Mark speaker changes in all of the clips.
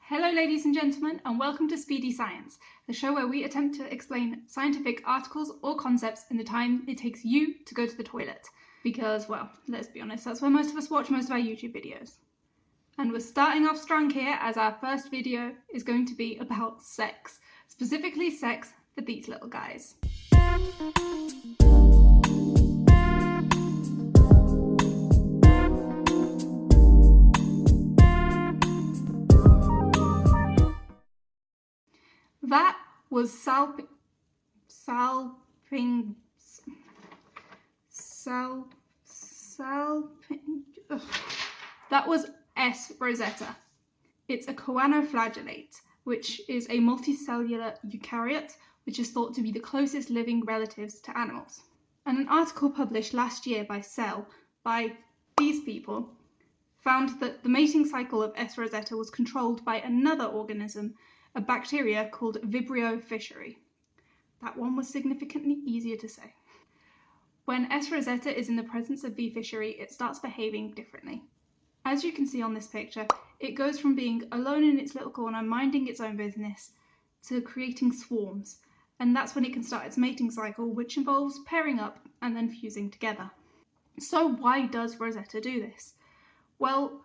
Speaker 1: Hello ladies and gentlemen, and welcome to Speedy Science, the show where we attempt to explain scientific articles or concepts in the time it takes you to go to the toilet. Because, well, let's be honest, that's where most of us watch most of our YouTube videos. And we're starting off strong here, as our first video is going to be about sex. Specifically sex for these little guys. That was that was S.Rosetta. It's a choanoflagellate, which is a multicellular eukaryote, which is thought to be the closest living relatives to animals. And an article published last year by Cell by these people found that the mating cycle of S.Rosetta was controlled by another organism, a bacteria called V.Fisheri. That one was significantly easier to say. When S.Rosetta is in the presence of V.Fisheri, it starts behaving differently. As you can see on this picture, it goes from being alone in its little corner, minding its own business, to creating swarms. And that's when it can start its mating cycle, which involves pairing up and then fusing together. So why does Rosetta do this? Well,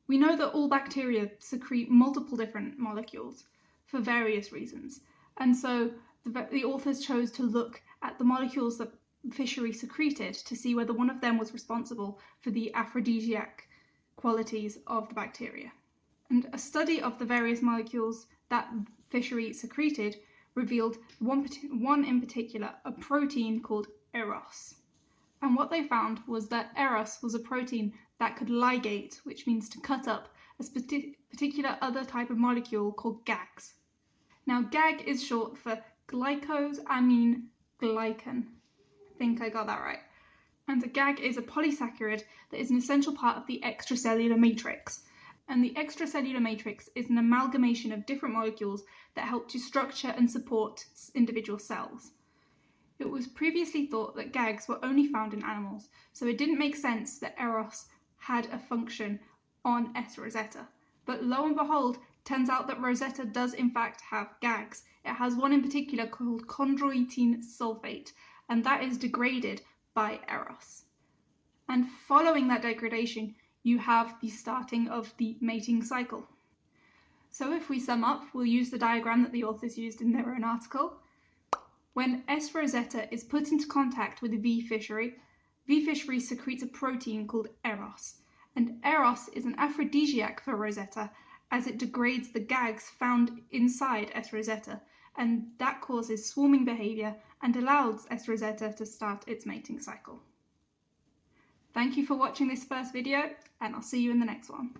Speaker 1: we know that all bacteria secrete multiple different molecules for various reasons. And so the authors chose to look at the molecules that Fisheri secreted to see whether one of them was responsible for the aphrodisiac qualities of the bacteria. And a study of the various molecules that Fisheri secreted revealed one in particular, a protein called EroS. And what they found was that EroS was a protein that could ligate, which means to cut up, a particular other type of molecule called GAGs. Now, GAG is short for glycosamine glycan. I think I got that right. And a GAG is a polysaccharide that is an essential part of the extracellular matrix. And the extracellular matrix is an amalgamation of different molecules that help to structure and support individual cells. It was previously thought that GAGs were only found in animals, so it didn't make sense that EroS had a function on S.Rosetta. But lo and behold, turns out that Rosetta does in fact have GAGs. It has one in particular called chondroitinase sulfate, and that is degraded by EroS. And following that degradation, you have the starting of the mating cycle. So if we sum up, we'll use the diagram that the authors used in their own article. When S.Rosetta is put into contact with V.Fisheri, V.Fisheri secretes a protein called EroS. And EroS is an aphrodisiac for Rosetta, as it degrades the GAGs found inside S.Rosetta, and that causes swarming behaviour and allows S.Rosetta to start its mating cycle. Thank you for watching this first video, and I'll see you in the next one.